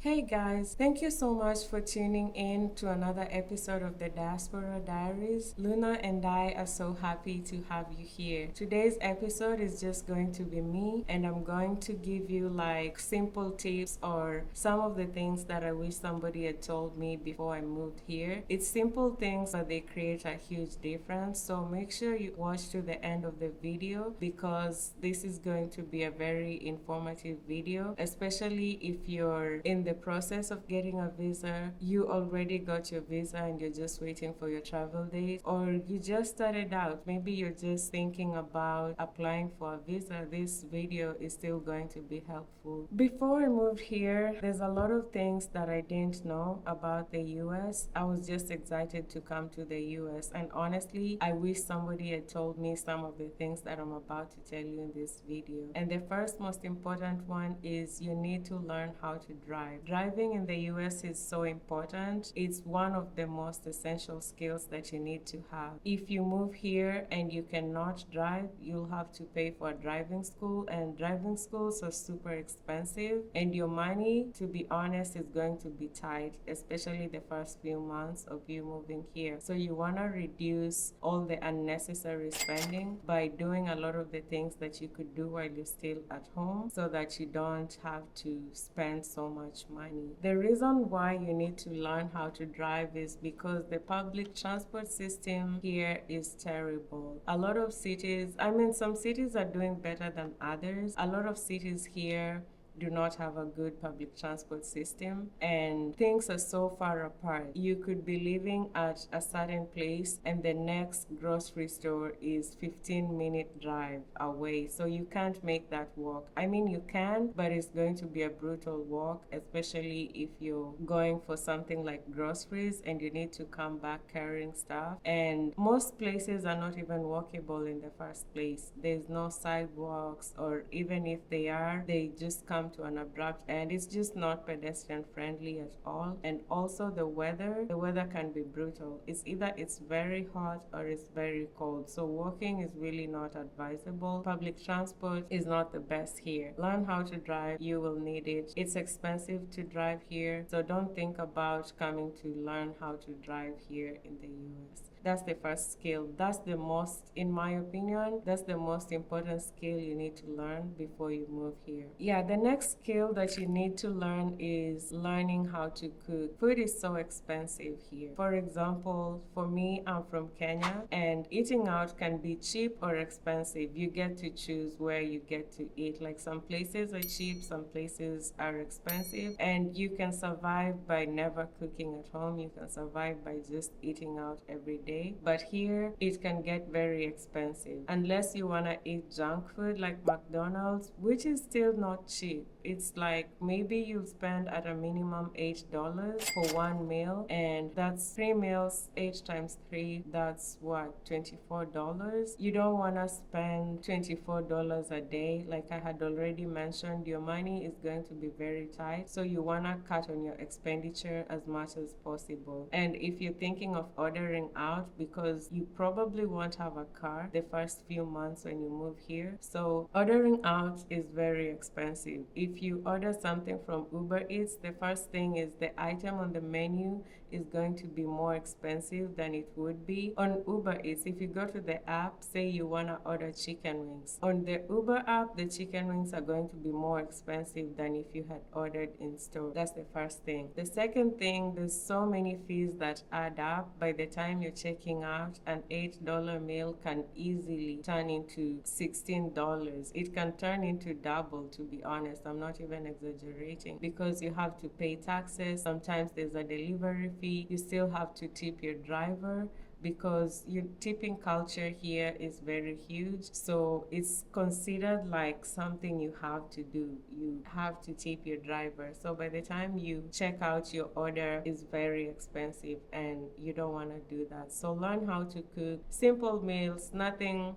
Hey guys, thank you so much for tuning in to another episode of the Diaspora Diaries. Luna and I are so happy to have you here. Today's episode is just going to be me, and I'm going to give you like simple tips or some of the things that I wish somebody had told me before I moved here. It's simple things, but they create a huge difference. So make sure you watch to the end of the video because this is going to be a very informative video, especially if you're in the process of getting a visa, you already got your visa and you're just waiting for your travel date, or you just started out, maybe you're just thinking about applying for a visa. This video is still going to be helpful. Before I moved here, there's a lot of things that I didn't know about the US. I was just excited to come to the US, and honestly, I wish somebody had told me some of the things that I'm about to tell you in this video. And the first most important one is you need to learn how to drive. Driving in the US is so important. It's one of the most essential skills that you need to have. If you move here and you cannot drive, you'll have to pay for a driving school, and driving schools are super expensive, and your money, to be honest, is going to be tight, especially the first few months of you moving here. So you want to reduce all the unnecessary spending by doing a lot of the things that you could do while you're still at home so that you don't have to spend so much money. The reason why you need to learn how to drive is because the public transport system here is terrible. A lot of cities, some cities are doing better than others. A lot of cities here do not have a good public transport system, and things are so far apart. You could be living at a certain place and the next grocery store is 15-minute drive away, so you can't make that walk. You can, but it's going to be a brutal walk, especially if you're going for something like groceries and you need to come back carrying stuff, and most places are not even walkable in the first place. There's no sidewalks, or even if they are, they just come to an abrupt end. It's just not pedestrian friendly at all. And also the weather can be brutal. It's very hot or it's very cold, so walking is really not advisable. Public transport is not the best here. Learn how to drive. You will need it. It's expensive to drive here, so don't think about coming to learn how to drive here in the US. That's the first skill. In my opinion, that's the most important skill you need to learn before you move here. Yeah, the next skill that you need to learn is learning how to cook. Food is so expensive here. For example, for me, I'm from Kenya, and eating out can be cheap or expensive. You get to choose where you get to eat. Like, some places are cheap, some places are expensive, and you can survive by never cooking at home. You can survive by just eating out every day. But here, it can get very expensive unless you want to eat junk food like McDonald's, which is still not cheap. It's like maybe you'll spend at a minimum $8 for one meal, and that's 3 meals. 8 times 3, that's what, $24. You don't want to spend $24 a day. Like I had already mentioned, your money is going to be very tight, so you want to cut on your expenditure as much as possible. And if you're thinking of ordering out, because you probably won't have a car the first few months when you move here, so ordering out is very expensive. If you order something from Uber Eats, the first thing is the item on the menu is going to be more expensive than it would be on Uber Eats. If you go to the app, say you want to order chicken wings, on the Uber app, the chicken wings are going to be more expensive than if you had ordered in store. That's the first thing. The second thing, there's so many fees that add up. By the time you're checking out, an $8 meal can easily turn into $16. It can turn into double, to be honest. I'm not even exaggerating, because you have to pay taxes. Sometimes there's a delivery fee. You still have to tip your driver, because your tipping culture here is very huge, so it's considered like something you have to do. You have to tip your driver, so by the time you check out, your order is very expensive, and you don't want to do that. So learn how to cook simple meals.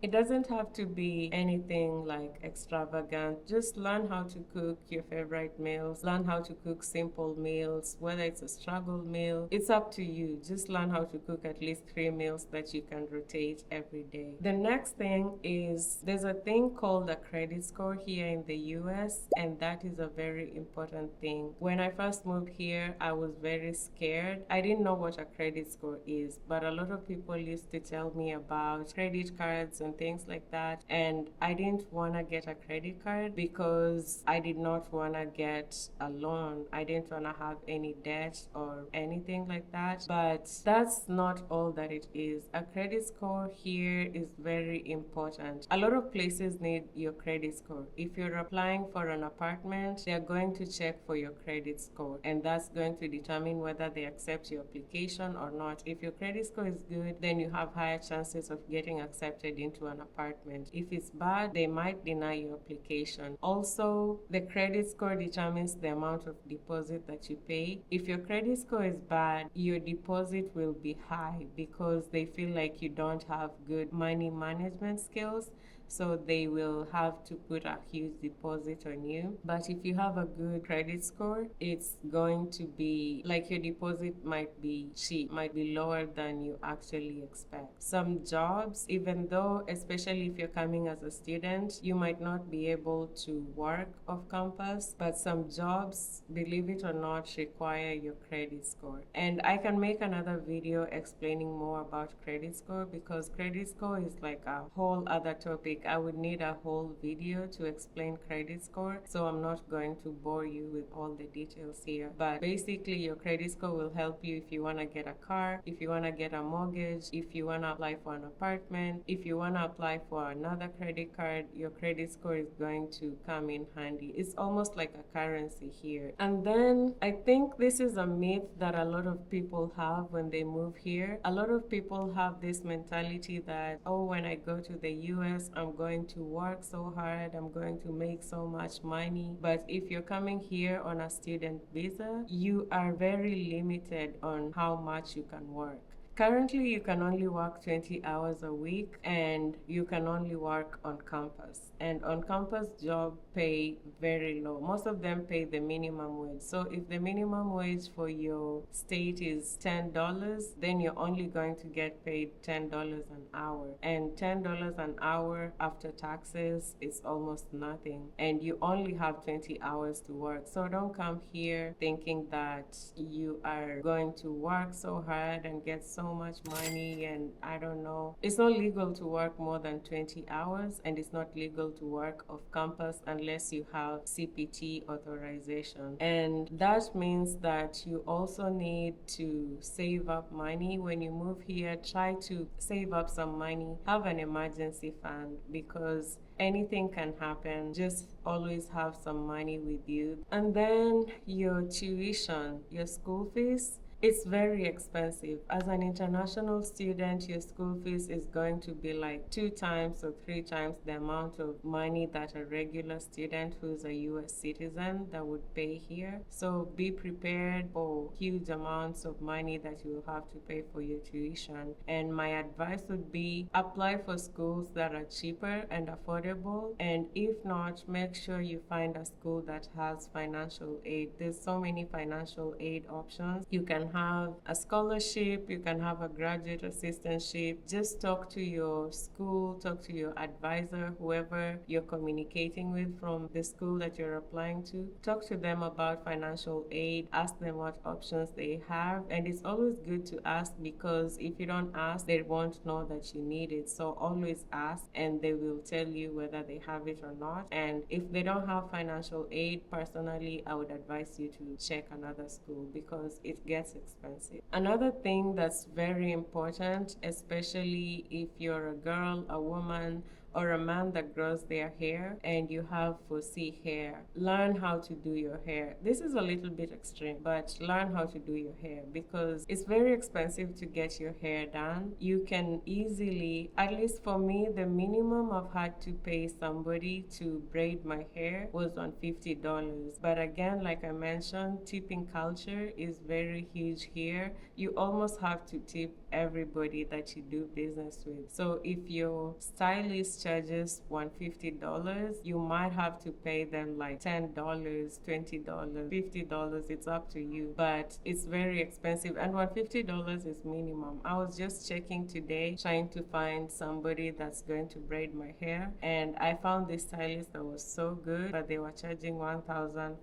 It doesn't have to be anything like extravagant. Just learn how to cook your favorite meals. Learn how to cook simple meals, whether it's a struggle meal. It's up to you. Just learn how to cook at least 3 meals that you can rotate every day. The next thing is there's a thing called a credit score here in the US, and that is a very important thing. When I first moved here, I was very scared. I didn't know what a credit score is, but a lot of people used to tell me about credit cards and things like that, and I didn't want to get a credit card because I did not want to get a loan. I didn't want to have any debt or anything like that, but that's not all that it is. A credit score here is very important. A lot of places need your credit score. If you're applying for an apartment, they're going to check for your credit score, and that's going to determine whether they accept your application or not. If your credit score is good, then you have higher chances of getting accepted into an apartment. If it's bad, they might deny your application. Also, the credit score determines the amount of deposit that you pay. If your credit score is bad, your deposit will be high because they feel like you don't have good money management skills. So they will have to put a huge deposit on you. But if you have a good credit score, it's going to be like your deposit might be cheap, might be lower than you actually expect. Some jobs, even though, especially if you're coming as a student, you might not be able to work off campus, but some jobs, believe it or not, require your credit score. And I can make another video explaining more about credit score because credit score is like a whole other topic. I would need a whole video to explain credit score, so I'm not going to bore you with all the details here. But basically, your credit score will help you if you want to get a car, if you want to get a mortgage, if you want to apply for an apartment, if you want to apply for another credit card, your credit score is going to come in handy. It's almost like a currency here. And then I think this is a myth that a lot of people have when they move here. A lot of people have this mentality that, oh, when I go to the US, I'm going to work so hard, I'm going to make so much money. But if you're coming here on a student visa, you are very limited on how much you can work. Currently, you can only work 20 hours a week and you can only work on campus. And on campus job pay very low. Most of them pay the minimum wage. So if the minimum wage for your state is $10, then you're only going to get paid $10 an hour. And $10 an hour after taxes is almost nothing. And you only have 20 hours to work. So don't come here thinking that you are going to work so hard and get so much money, and I don't know. It's not legal to work more than 20 hours, and it's not legal to work off campus unless you have CPT authorization. And that means that you also need to save up money. When you move here, try to save up some money, have an emergency fund because anything can happen. Just always have some money with you. And then your tuition, your school fees. It's very expensive. As an international student, your school fees is going to be like 2 times or 3 times the amount of money that a regular student who's a US citizen that would pay here. So be prepared for huge amounts of money that you will have to pay for your tuition. And my advice would be apply for schools that are cheaper and affordable. And if not, make sure you find a school that has financial aid. There's so many financial aid options. You can have a scholarship, you can have a graduate assistantship. Just talk to your school, talk to your advisor, whoever you're communicating with from the school that you're applying to. Talk to them about financial aid, ask them what options they have. And it's always good to ask because if you don't ask, they won't know that you need it. So always ask and they will tell you whether they have it or not. And if they don't have financial aid, personally, I would advise you to check another school because it gets expensive. Another thing that's very important, especially if you're a girl, a woman, or a man that grows their hair and you have fussy hair, learn how to do your hair. This is a little bit extreme, but learn how to do your hair because it's very expensive to get your hair done. You can easily, at least for me, the minimum I've had to pay somebody to braid my hair was on $50. But again, like I mentioned, tipping culture is very huge here. You almost have to tip everybody that you do business with. So if your stylist charges $150, you might have to pay them like $10, $20, $50. It's up to you, but it's very expensive, and $150 is minimum. I was just checking today, trying to find somebody that's going to braid my hair, and I found this stylist that was so good, but they were charging $1,500.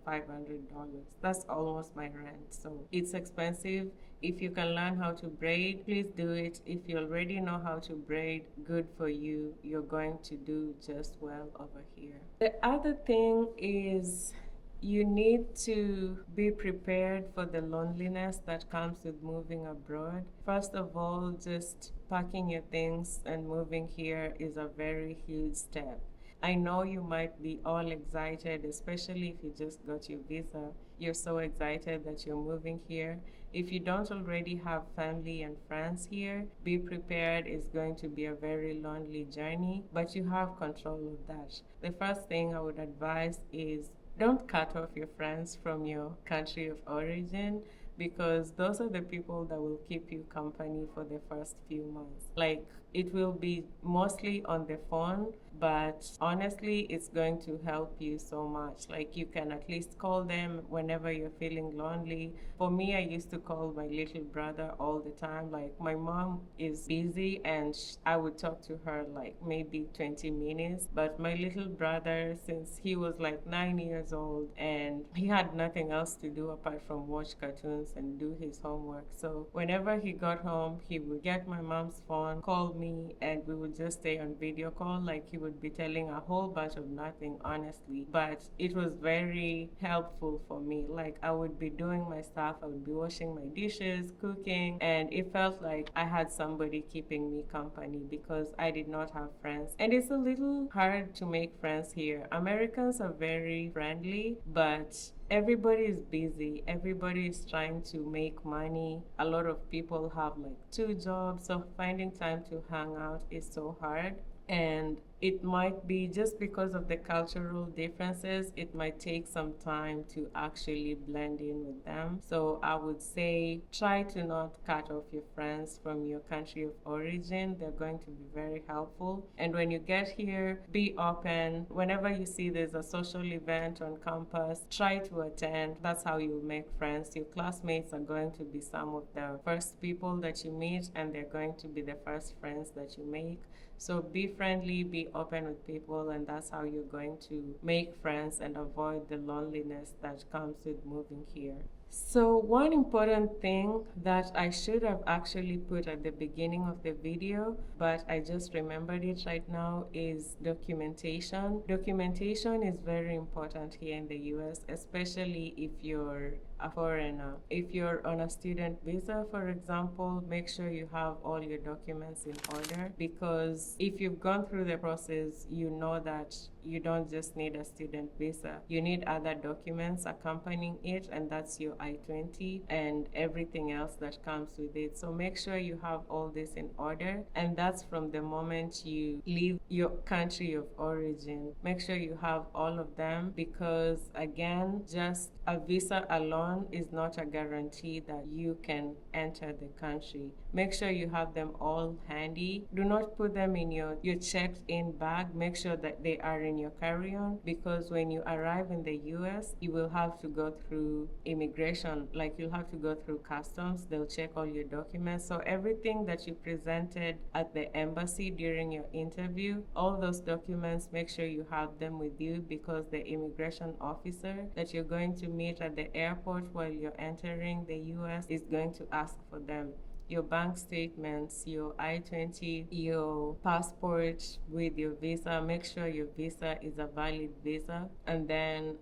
That's almost my rent, so it's expensive. If you can learn how to braid, please do it. If you already know how to braid, good for you. You're going to do just well over here. The other thing is you need to be prepared for the loneliness that comes with moving abroad. First of all, just packing your things and moving here is a very huge step. I know you might be all excited, especially if you just got your visa. You're so excited that you're moving here. If you don't already have family and friends here, be prepared. It's going to be a very lonely journey, but you have control of that. The first thing I would advise is don't cut off your friends from your country of origin, because those are the people that will keep you company for the first few months. Like, it will be mostly on the phone, but honestly, it's going to help you so much. Like, you can at least call them whenever you're feeling lonely. For me, I used to call my little brother all the time. Like, my mom is busy and I would talk to her like maybe 20 minutes. But my little brother, since he was like 9 years old and he had nothing else to do apart from watch cartoons and do his homework. So whenever he got home, he would get my mom's phone, call me, and we would just stay on video call. Like, he would be telling a whole bunch of nothing, honestly. But it was very helpful for me. Like, I would be doing my stuff, I would be washing my dishes, cooking, and it felt like I had somebody keeping me company because I did not have friends. And it's a little hard to make friends here. Americans are very friendly, but everybody is busy. Everybody is trying to make money. A lot of people have like 2 jobs, so finding time to hang out is so hard. And it might be just because of the cultural differences, it might take some time to actually blend in with them. So I would say try to not cut off your friends from your country of origin. They're going to be very helpful. And when you get here, be open. Whenever you see there's a social event on campus, try to attend. That's how you make friends. Your classmates are going to be some of the first people that you meet, and they're going to be the first friends that you make. So be friendly, be open with people, and that's how you're going to make friends and avoid the loneliness that comes with moving here. So one important thing that I should have actually put at the beginning of the video, but I just remembered it right now, is documentation. Documentation is very important here in the US, especially if you're a foreigner. If you're on a student visa, for example, make sure you have all your documents in order, because if you've gone through the process, you know that you don't just need a student visa. You need other documents accompanying it, and that's your I-20 and everything else that comes with it. So make sure you have all this in order, and that's from the moment you leave your country of origin. Make sure you have all of them, because again, just a visa alone is not a guarantee that you can enter the country. Make sure you have them all handy. Do not put them in your checked-in bag. Make sure that they are in your carry-on, because when you arrive in the US, you will have to go through immigration. Like, you'll have to go through customs. They'll check all your documents. So everything that you presented at the embassy during your interview, all those documents, make sure you have them with you, because the immigration officer that you're going to meet at the airport while you're entering the US is going to ask for them. Your bank statements, your I-20, your passport with your visa. Make sure your visa is a valid visa. And then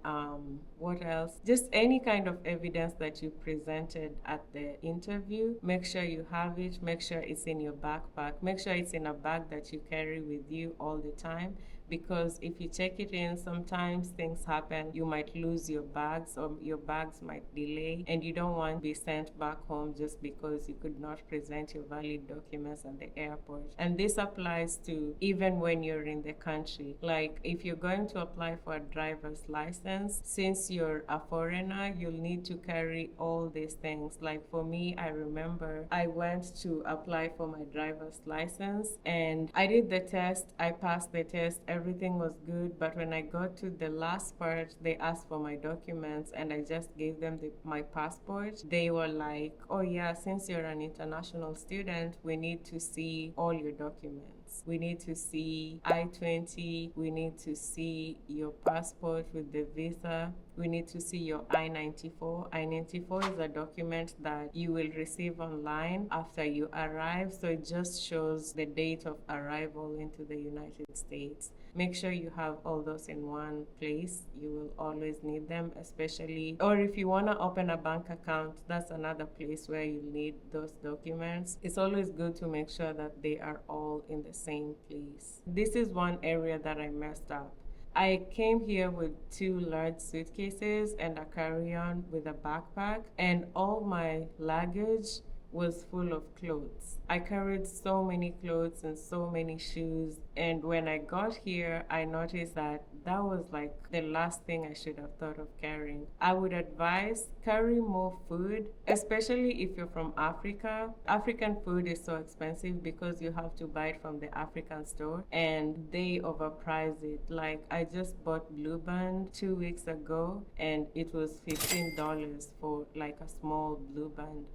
what else? Just any kind of evidence that you presented at the interview. Make sure you have it. Make sure it's in your backpack. Make sure it's in a bag that you carry with you all the time. because if you check it in, sometimes things happen. You might lose your bags, or your bags might delay, and you don't want to be sent back home just because you could not present your valid documents at the airport. And this applies to even when you're in the country. Like if you're going to apply for a driver's license, since you're a foreigner, you'll need to carry all these things. Like for me, I remember I went to apply for my driver's license and I did the test. I passed the test, everything was good. But when I got to the last part, they asked for my documents and I just gave them my passport. They were like, oh yeah, since you're an international student, we need to see all your documents. We need to see I-20. We need to see your passport with the visa. We need to see your I-94. I-94 is a document that you will receive online after you arrive. So it just shows the date of arrival into the United States. Make sure you have all those in one place. You will always need them, especially, or if you want to open a bank account, that's another place where you need those documents. It's always good to make sure that they are all in the same place. This is one area that I messed up. I came here with 2 large suitcases and a carry-on with a backpack, and all my luggage was full of clothes. I carried so many clothes and so many shoes, and when I got here, I noticed that that was like the last thing I should have thought of carrying. I would advise carry more food, especially if you're from Africa. African food is so expensive because you have to buy it from the African store and they overprice it. Like I just bought Blue Band 2 weeks ago and it was $15 for like a small Blue Band.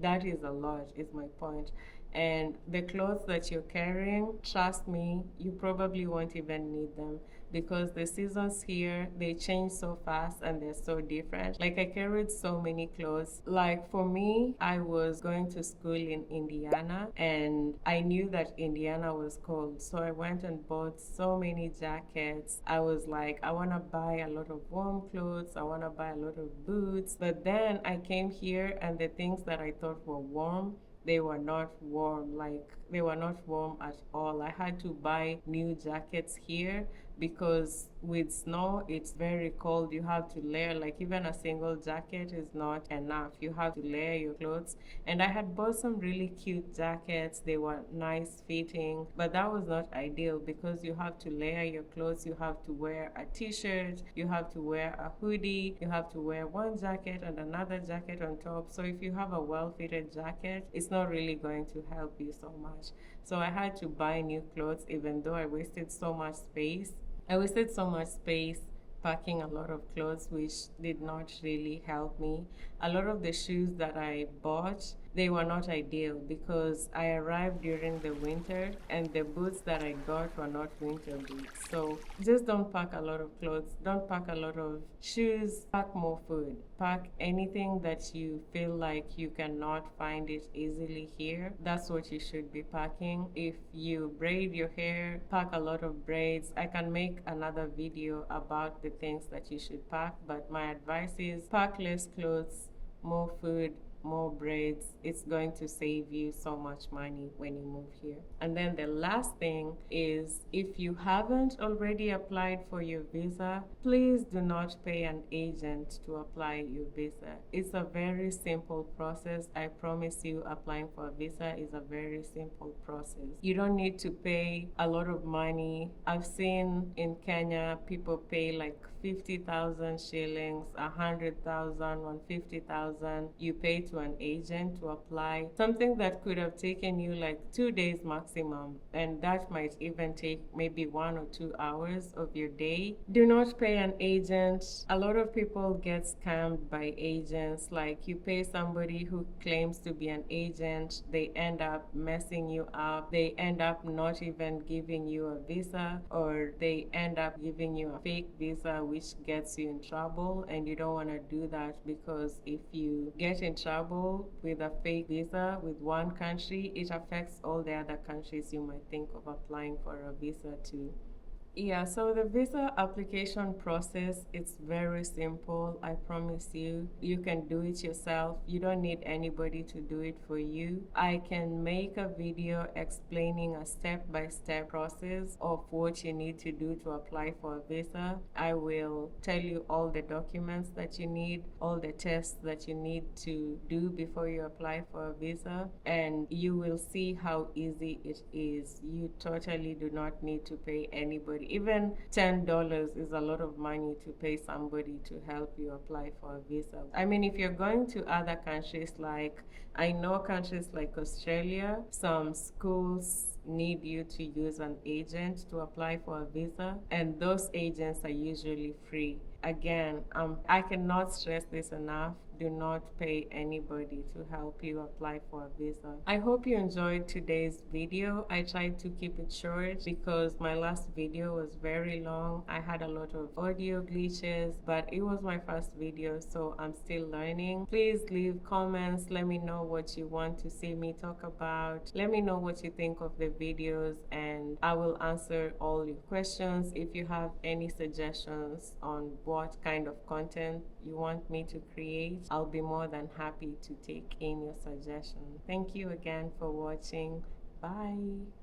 That is a lot, is my point. And the clothes that you're carrying, trust me, you probably won't even need them because the seasons here, they change so fast and they're so different. Like I carried so many clothes. Like for me, I was going to school in Indiana and I knew that Indiana was cold. So I went and bought so many jackets. I was like, I want to buy a lot of warm clothes. I want to buy a lot of boots. But then I came here and the things that I thought were warm, they were not warm. Like they were not warm at all. I had to buy new jackets here because with snow it's very cold. You have to layer, like even a single jacket is not enough. You have to layer your clothes. And I had bought some really cute jackets. They were nice fitting, but that was not ideal because you have to layer your clothes. You have to wear a t-shirt, you have to wear a hoodie, you have to wear one jacket and another jacket on top. So if you have a well-fitted jacket, it's not really going to help you so much. So I had to buy new clothes even though I wasted so much space. I wasted so much space packing a lot of clothes, which did not really help me. A lot of the shoes that I bought, they were not ideal because I arrived during the winter and the boots that I got were not winter boots. So just don't pack a lot of clothes, don't pack a lot of shoes, pack more food. Pack anything that you feel like you cannot find it easily here. That's what you should be packing. If you braid your hair, pack a lot of braids. I can make another video about the things that you should pack, but my advice is pack less clothes, more food, more braids. It's going to save you so much money when you move here. And then the last thing is, if you haven't already applied for your visa, please do not pay an agent to apply your visa. It's a very simple process. I promise you, applying for a visa is a very simple process. You don't need to pay a lot of money. I've seen in Kenya people pay like 50,000 shillings, 100,000, 150,000. You pay to an agent to apply something that could have taken you like 2 days maximum, and that might even take maybe 1 or 2 hours of your day. Do not pay an agent. A lot of people get scammed by agents. Like you pay somebody who claims to be an agent, they end up messing you up. They end up not even giving you a visa, or they end up giving you a fake visa, which gets you in trouble. And you don't want to do that, because if you get in trouble with a fake visa with one country, it affects all the other countries you might think of applying for a visa to. Yeah, so the visa application process is very simple. I promise you. You can do it yourself. You don't need anybody to do it for you. I can make a video explaining a step-by-step process of what you need to do to apply for a visa. I will tell you all the documents that you need, all the tests that you need to do before you apply for a visa, and you will see how easy it is. You totally do not need to pay anybody. Even $10 is a lot of money to pay somebody to help you apply for a visa. I mean, if you're going to other countries, like I know countries like Australia, some schools need you to use an agent to apply for a visa, and those agents are usually free. Again, I cannot stress this enough. Do not pay anybody to help you apply for a visa. I hope you enjoyed today's video. I tried to keep it short because my last video was very long. I had a lot of audio glitches, but it was my first video, so I'm still learning. Please leave comments. Let me know what you want to see me talk about. Let me know what you think of the videos, and I will answer all your questions. If you have any suggestions on what kind of content you want me to create, I'll be more than happy to take in your suggestion. Thank you again for watching. Bye.